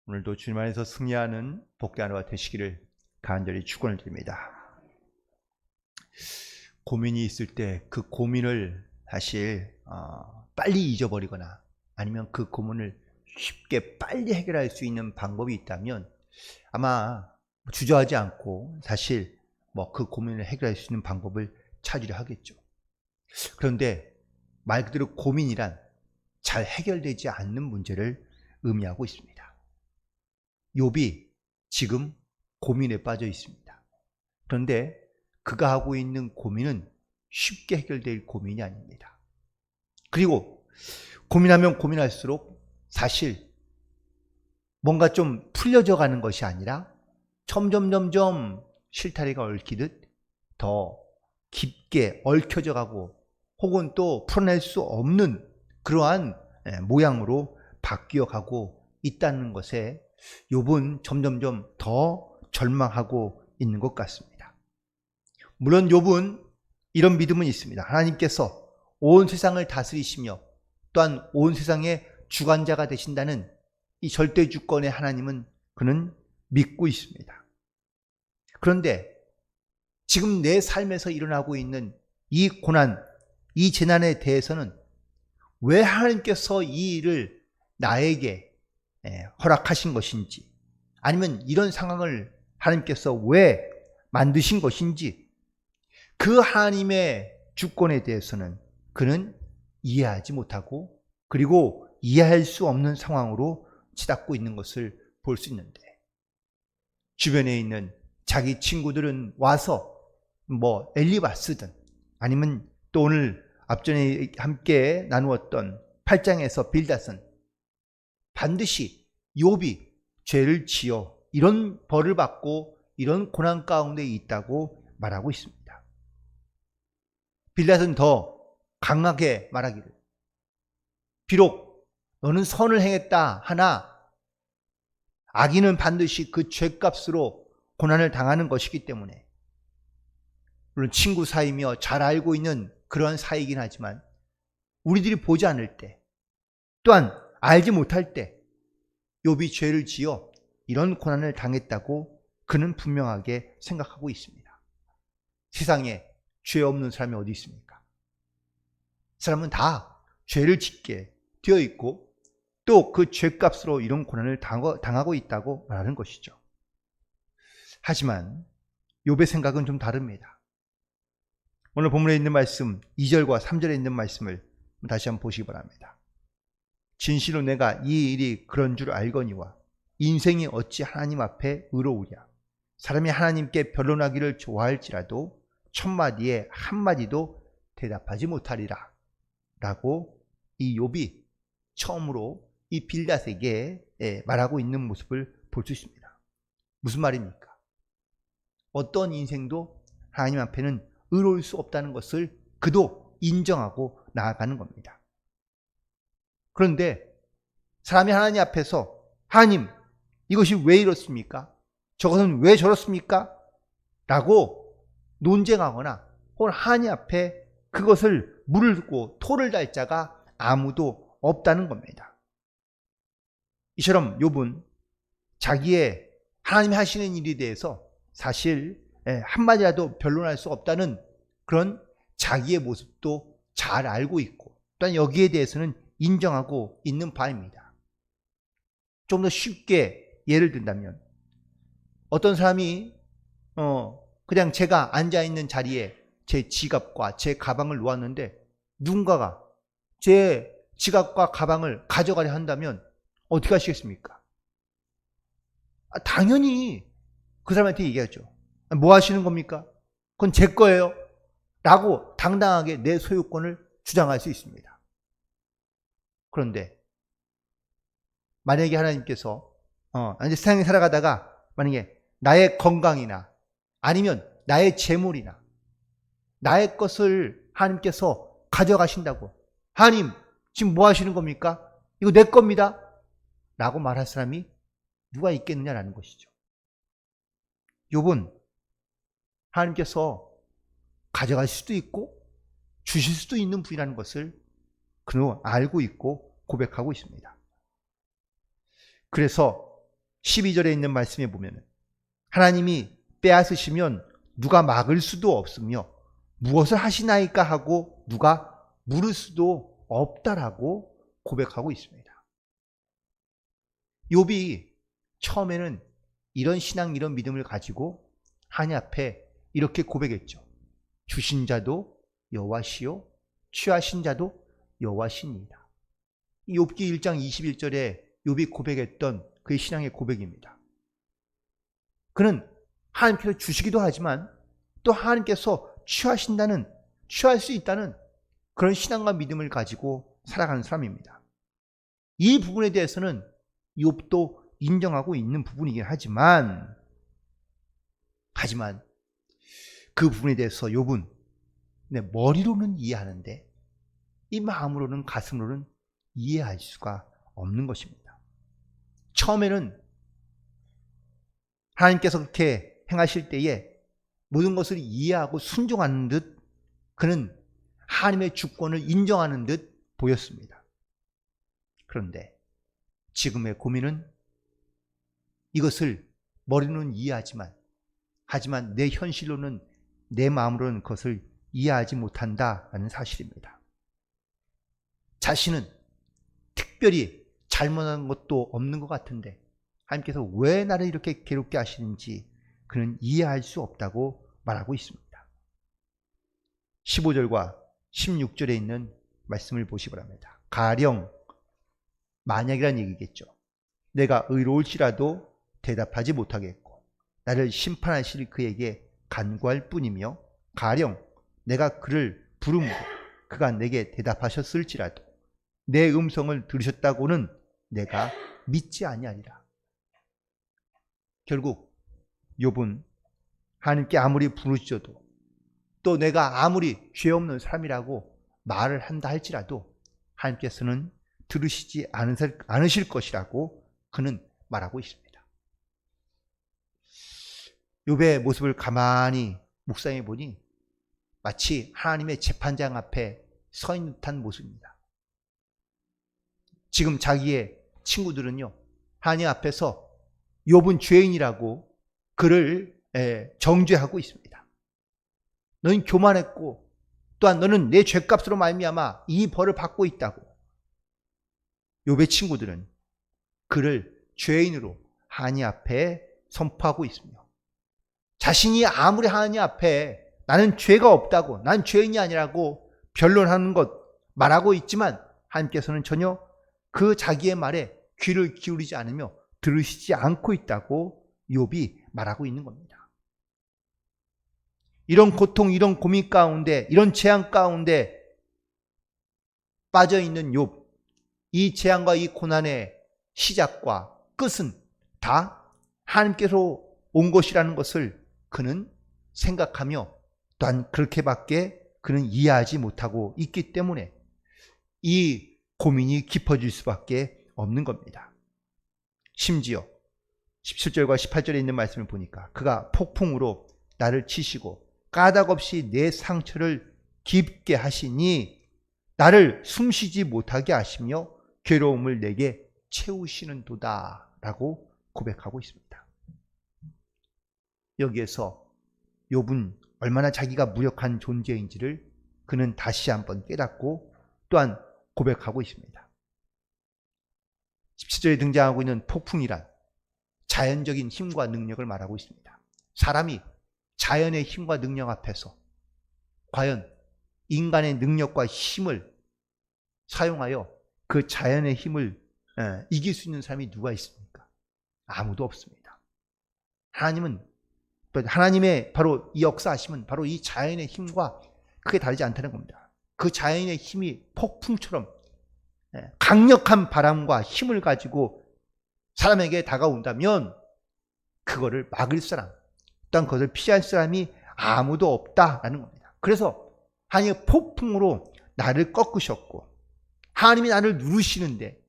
오늘도 주님 안에서 승리하는 복된 하루가 되시기를 간절히 축원을 드립니다. 고민이 있을 때 그 고민을 사실 빨리 잊어버리거나 아니면 그 고민을 쉽게 빨리 해결할 수 있는 방법이 있다면 아마 주저하지 않고 사실 그 고민을 해결할 수 있는 방법을 찾으려 하겠죠. 그런데 말 그대로 고민이란 잘 해결되지 않는 문제를 의미하고 있습니다. 욥이 지금 고민에 빠져 있습니다. 그런데 그가 하고 있는 고민은 쉽게 해결될 고민이 아닙니다. 그리고 고민하면 고민할수록 사실 뭔가 좀 풀려져 가는 것이 아니라 점점 실타래가 얽히듯 더 깊게 얽혀져 가고 혹은 또 풀어낼 수 없는 그러한 모양으로 바뀌어 가고 있다는 것에 욥은 점점 더 절망하고 있는 것 같습니다. 물론 욥은 이런 믿음은 있습니다. 하나님께서 온 세상을 다스리시며 또한 온 세상의 주관자가 되신다는 이 절대 주권의 하나님은 그는 믿고 있습니다. 그런데 지금 내 삶에서 일어나고 있는 이 고난, 이 재난에 대해서는 왜 하나님께서 이 일을 나에게 허락하신 것인지, 아니면 이런 상황을 하나님께서 왜 만드신 것인지, 그 하나님의 주권에 대해서는 그는 이해하지 못하고 그리고 이해할 수 없는 상황으로 치닫고 있는 것을 볼 수 있는데, 주변에 있는 자기 친구들은 와서 엘리바스든 아니면 또 오늘 앞전에 함께 나누었던 8장에서 빌닷은 반드시 욥이 죄를 지어 이런 벌을 받고 이런 고난 가운데 있다고 말하고 있습니다. 빌닷은 더 강하게 말하기를, 비록 너는 선을 행했다 하나 악인은 반드시 그 죄값으로 고난을 당하는 것이기 때문에, 물론 친구 사이며 잘 알고 있는 그런 사이이긴 하지만 우리들이 보지 않을 때 또한 알지 못할 때 욥이 죄를 지어 이런 고난을 당했다고 그는 분명하게 생각하고 있습니다. 세상에 죄 없는 사람이 어디 있습니까? 사람은 다 죄를 짓게 되어 있고 또 그 죄값으로 이런 고난을 당하고 있다고 말하는 것이죠. 하지만 욥의 생각은 좀 다릅니다. 오늘 본문에 있는 말씀 2절과 3절에 있는 말씀을 다시 한번 보시기 바랍니다. 진실로 내가 이 일이 그런 줄 알거니와 인생이 어찌 하나님 앞에 의로우랴. 사람이 하나님께 변론하기를 좋아할지라도 천마디에 한마디도 대답하지 못하리라. 라고 이 욥이 처음으로 이 빌닷에게 말하고 있는 모습을 볼 수 있습니다. 무슨 말입니까? 어떤 인생도 하나님 앞에는 의로울 수 없다는 것을 그도 인정하고 나아가는 겁니다. 그런데 사람이 하나님 앞에서 하나님, 이것이 왜 이렇습니까? 저것은 왜 저렇습니까? 라고 논쟁하거나 혹은 하나님 앞에 그것을 물고 토를 달 자가 아무도 없다는 겁니다. 이처럼 욥은 자기의 하나님이 하시는 일에 대해서 사실 한마디라도 변론할 수 없다는 그런 자기의 모습도 잘 알고 있고 또한 여기에 대해서는 인정하고 있는 바입니다. 좀 더 쉽게 예를 든다면 어떤 사람이 그냥 제가 앉아있는 자리에 제 지갑과 제 가방을 놓았는데 누군가가 제 지갑과 가방을 가져가려 한다면 어떻게 하시겠습니까? 당연히 그 사람한테 얘기하죠. 뭐 하시는 겁니까? 그건 제 거예요. 라고 당당하게 내 소유권을 주장할 수 있습니다. 그런데 만약에 하나님께서 세상에 살아가다가 만약에 나의 건강이나 아니면 나의 재물이나 나의 것을 하나님께서 가져가신다고, 하나님 지금 뭐 하시는 겁니까? 이거 내 겁니다. 라고 말할 사람이 누가 있겠느냐라는 것이죠. 욥은 하나님께서 가져갈 수도 있고 주실 수도 있는 분이라는 것을 그는 알고 있고 고백하고 있습니다. 그래서 12절에 있는 말씀에 보면 하나님이 빼앗으시면 누가 막을 수도 없으며 무엇을 하시나이까 하고 누가 물을 수도 없다라고 고백하고 있습니다. 욥이 처음에는 이런 신앙, 이런 믿음을 가지고 하나님 앞에 이렇게 고백했죠. 주신 자도 여호와시요 취하신 자도 여호와시니이다. 욥기 1장 21절에 욥이 고백했던 그의 신앙의 고백입니다. 그는 하나님께서 주시기도 하지만 또 하나님께서 취할 수 있다는 그런 신앙과 믿음을 가지고 살아가는 사람입니다. 이 부분에 대해서는 욥도 인정하고 있는 부분이긴 하지만 그 부분에 대해서 욥은 머리로는 이해하는데 이 마음으로는, 가슴으로는 이해할 수가 없는 것입니다. 처음에는 하나님께서 그렇게 행하실 때에 모든 것을 이해하고 순종하는 듯 그는 하나님의 주권을 인정하는 듯 보였습니다. 그런데 지금의 고민은 이것을 머리로는 이해하지만 내 현실로는, 내 마음으로는 그것을 이해하지 못한다라는 사실입니다. 자신은 특별히 잘못한 것도 없는 것 같은데 하나님께서 왜 나를 이렇게 괴롭게 하시는지 그는 이해할 수 없다고 말하고 있습니다. 15절과 16절에 있는 말씀을 보시기 바랍니다. 가령 만약이란 얘기겠죠. 내가 의로울지라도 대답하지 못하겠고 나를 심판하실 그에게 간구할 뿐이며 가령 내가 그를 부르므로 그가 내게 대답하셨을지라도 내 음성을 들으셨다고는 내가 믿지 아니하리라. 결국 욥은 하나님께 아무리 부르짖어도 또 내가 아무리 죄 없는 사람이라고 말을 한다 할지라도 하나님께서는 들으시지 않으실 것이라고 그는 말하고 있습니다. 욥의 모습을 가만히 묵상해 보니 마치 하나님의 재판장 앞에 서 있는 듯한 모습입니다. 지금 자기의 친구들은요, 하나님 앞에서 욥은 죄인이라고 그를 정죄하고 있습니다. 너는 교만했고 또한 너는 내 죄값으로 말미암아 이 벌을 받고 있다고. 욥의 친구들은 그를 죄인으로 하나님 앞에 선포하고 있으며 자신이 아무리 하나님 앞에 나는 죄가 없다고, 난 죄인이 아니라고 변론하는 것 말하고 있지만 하나님께서는 전혀 그 자기의 말에 귀를 기울이지 않으며 들으시지 않고 있다고 욥이 말하고 있는 겁니다. 이런 고통, 이런 고민 가운데, 이런 재앙 가운데 빠져있는 욥, 이 재앙과 이 고난의 시작과 끝은 다 하나님께서 온 것이라는 것을 그는 생각하며 또한 그렇게밖에 그는 이해하지 못하고 있기 때문에 이 고민이 깊어질 수밖에 없는 겁니다. 심지어 17절과 18절에 있는 말씀을 보니까 그가 폭풍으로 나를 치시고 까닭없이 내 상처를 깊게 하시니 나를 숨쉬지 못하게 하시며 괴로움을 내게 채우시는 도다 라고 고백하고 있습니다. 여기에서 욥은 얼마나 자기가 무력한 존재인지를 그는 다시 한번 깨닫고 또한 고백하고 있습니다. 17절에 등장하고 있는 폭풍이란 자연적인 힘과 능력을 말하고 있습니다. 사람이 자연의 힘과 능력 앞에서 과연 인간의 능력과 힘을 사용하여 그 자연의 힘을 이길 수 있는 사람이 누가 있습니까? 아무도 없습니다. 하나님의 바로 이 역사하심은 바로 이 자연의 힘과 크게 다르지 않다는 겁니다. 그 자연의 힘이 폭풍처럼 강력한 바람과 힘을 가지고 사람에게 다가온다면 그거를 막을 사람, 또한 그것을 피할 사람이 아무도 없다라는 겁니다. 그래서 하나님의 폭풍으로 나를 꺾으셨고 하나님이 나를 누르시는데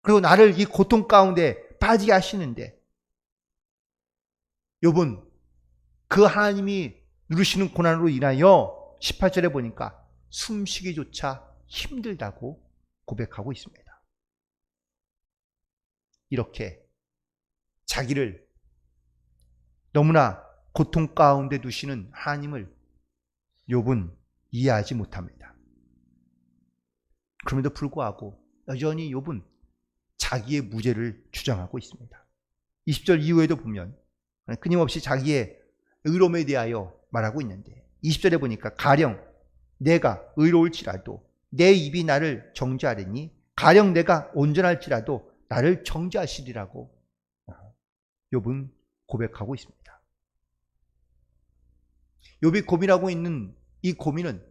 그리고 나를 이 고통 가운데 빠지게 하시는데 욥은 그 하나님이 누르시는 고난으로 인하여 18절에 보니까 숨쉬기조차 힘들다고 고백하고 있습니다. 이렇게 자기를 너무나 고통 가운데 두시는 하나님을 욥은 이해하지 못합니다. 그럼에도 불구하고 여전히 욥은 자기의 무죄를 주장하고 있습니다. 20절 이후에도 보면 끊임없이 자기의 의로움에 대하여 말하고 있는데 20절에 보니까 가령 내가 의로울지라도 내 입이 나를 정죄하리니 가령 내가 온전할지라도 나를 정죄하시리라고 욥은 고백하고 있습니다. 욥이 고민하고 있는 이 고민은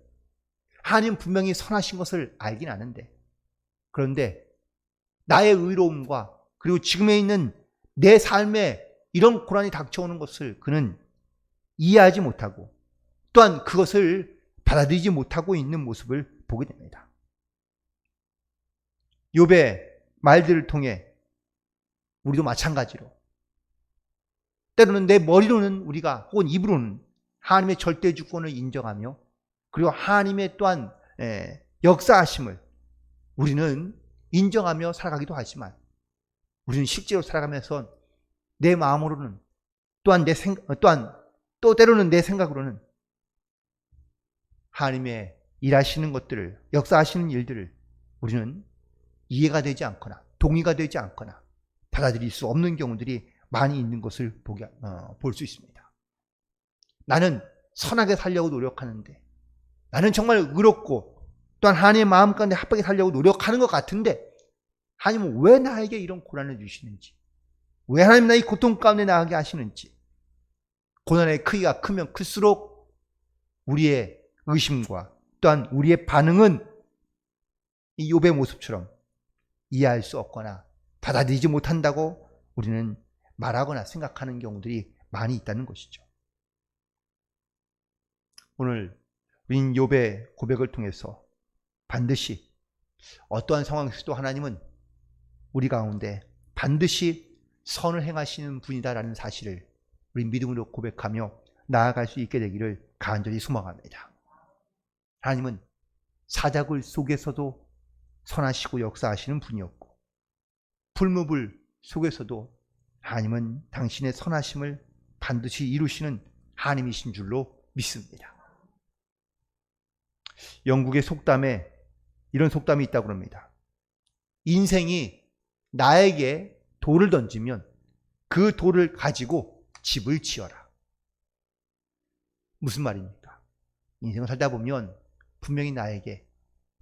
하나님 분명히 선하신 것을 알긴 아는데, 그런데 나의 의로움과 그리고 지금에 있는 내 삶에 이런 고난이 닥쳐오는 것을 그는 이해하지 못하고 또한 그것을 받아들이지 못하고 있는 모습을 보게 됩니다. 욥의 말들을 통해 우리도 마찬가지로 때로는 내 머리로는 우리가 혹은 입으로는 하나님의 절대 주권을 인정하며 그리고 하나님의 또한 역사하심을 우리는 인정하며 살아가기도 하지만 우리는 실제로 살아가면서 내 마음으로는 또한 또 때로는 내 생각으로는 하나님의 일하시는 것들을, 역사하시는 일들을 우리는 이해가 되지 않거나 동의가 되지 않거나 받아들일 수 없는 경우들이 많이 있는 것을 볼 수 있습니다. 나는 선하게 살려고 노력하는데, 나는 정말 의롭고 또한 하나님의 마음 가운데 합하게 살려고 노력하는 것 같은데 하나님은 왜 나에게 이런 고난을 주시는지, 왜 하나님 나의 고통 가운데 나가게 하시는지, 고난의 크기가 크면 클수록 우리의 의심과 또한 우리의 반응은 이 욥의 모습처럼 이해할 수 없거나 받아들이지 못한다고 우리는 말하거나 생각하는 경우들이 많이 있다는 것이죠. 오늘 우린 욥의 고백을 통해서 반드시 어떠한 상황에서도 하나님은 우리 가운데 반드시 선을 행하시는 분이다라는 사실을 우리 믿음으로 고백하며 나아갈 수 있게 되기를 간절히 소망합니다. 하나님은 사자굴 속에서도 선하시고 역사하시는 분이었고 불무불 속에서도 하나님은 당신의 선하심을 반드시 이루시는 하나님이신 줄로 믿습니다. 영국의 속담에 이런 속담이 있다고 합니다. 인생이 나에게 돌을 던지면 그 돌을 가지고 집을 지어라. 무슨 말입니까? 인생을 살다 보면 분명히 나에게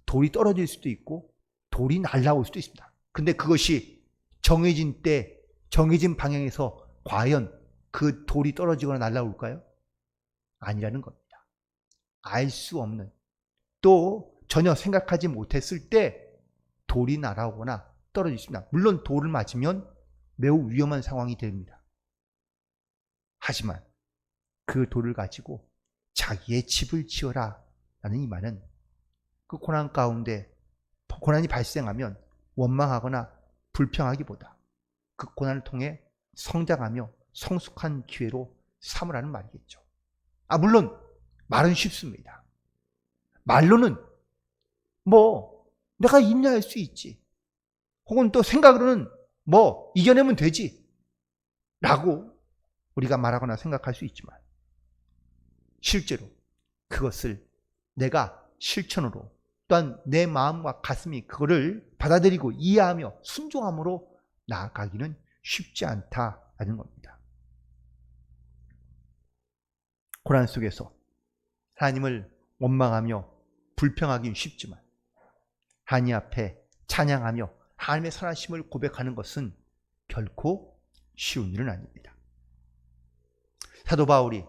돌이 떨어질 수도 있고 돌이 날아올 수도 있습니다. 근데 그것이 정해진 때, 정해진 방향에서 과연 그 돌이 떨어지거나 날아올까요? 아니라는 겁니다. 알 수 없는, 또 전혀 생각하지 못했을 때 돌이 날아오거나 떨어지십니다. 물론 돌을 맞으면 매우 위험한 상황이 됩니다. 하지만 그 돌을 가지고 자기의 집을 지어라 라는 이 말은 그 고난 가운데 고난이 발생하면 원망하거나 불평하기보다 그 고난을 통해 성장하며 성숙한 기회로 삼으라는 말이겠죠. 물론 말은 쉽습니다. 말로는 내가 인내할 수 있지, 혹은 또 생각으로는 이겨내면 되지 라고 우리가 말하거나 생각할 수 있지만 실제로 그것을 내가 실천으로 또한 내 마음과 가슴이 그거를 받아들이고 이해하며 순종함으로 나아가기는 쉽지 않다라는 겁니다. 고난 속에서 하나님을 원망하며 불평하기는 쉽지만 하나님 앞에 찬양하며 하나님의 선하심을 고백하는 것은 결코 쉬운 일은 아닙니다. 사도 바울이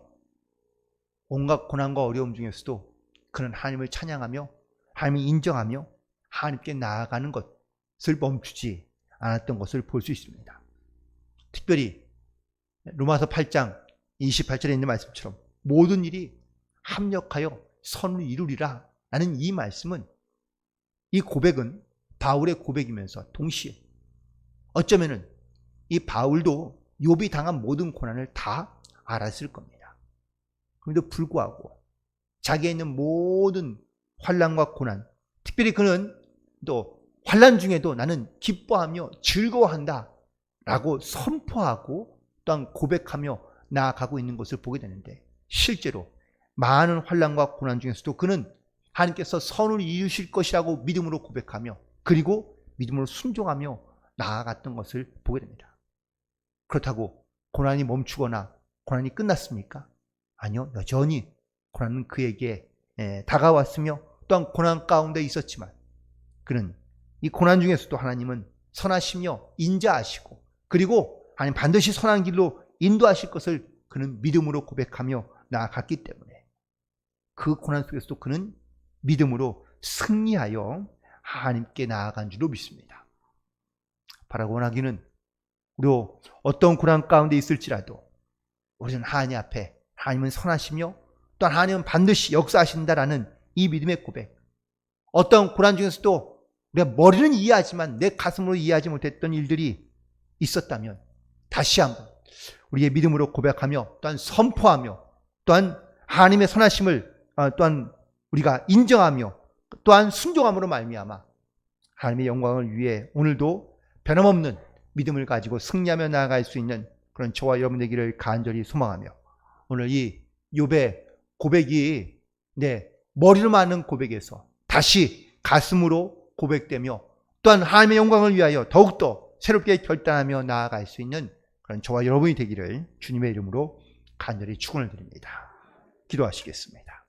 온갖 고난과 어려움 중에서도 그는 하나님을 찬양하며 하나님을 인정하며 하나님께 나아가는 것을 멈추지 않았던 것을 볼 수 있습니다. 특별히 로마서 8장 28절에 있는 말씀처럼 모든 일이 합력하여 선을 이루리라 라는 이 말씀은, 이 고백은 바울의 고백이면서 동시에 어쩌면은 이 바울도 욥이 당한 모든 고난을 다 알았을 겁니다. 그런데도 불구하고 자기에 있는 모든 환난과 고난, 특별히 그는 또 환난 중에도 나는 기뻐하며 즐거워한다 라고 선포하고 또한 고백하며 나아가고 있는 것을 보게 되는데, 실제로 많은 환난과 고난 중에서도 그는 하나님께서 선을 이루실 것이라고 믿음으로 고백하며 그리고 믿음으로 순종하며 나아갔던 것을 보게 됩니다. 그렇다고 고난이 멈추거나 고난이 끝났습니까? 아니요. 여전히 고난은 그에게 다가왔으며 또한 고난 가운데 있었지만 그는 이 고난 중에서도 하나님은 선하시며 인자하시고 그리고 하나님 반드시 선한 길로 인도하실 것을 그는 믿음으로 고백하며 나아갔기 때문에 그 고난 속에서도 그는 믿음으로 승리하여 하나님께 나아간 줄로 믿습니다. 바라고 원하기는 우리도 어떤 고난 가운데 있을지라도 우리는 하나님 앞에 하나님은 선하시며 또한 하나님은 반드시 역사하신다라는 이 믿음의 고백, 어떤 고난 중에서도 우리가 머리는 이해하지만 내 가슴으로 이해하지 못했던 일들이 있었다면 다시 한번 우리의 믿음으로 고백하며 또한 선포하며 또한 하나님의 선하심을 또한 우리가 인정하며 또한 순종함으로 말미암아 하나님의 영광을 위해 오늘도 변함없는 믿음을 가지고 승리하며 나아갈 수 있는 그런 저와 여러분 되기를 간절히 소망하며, 오늘 이 욥의 고백이 머리로만 하는 고백에서 다시 가슴으로 고백되며 또한 하나님의 영광을 위하여 더욱더 새롭게 결단하며 나아갈 수 있는 그런 저와 여러분이 되기를 주님의 이름으로 간절히 축원을 드립니다. 기도하시겠습니다.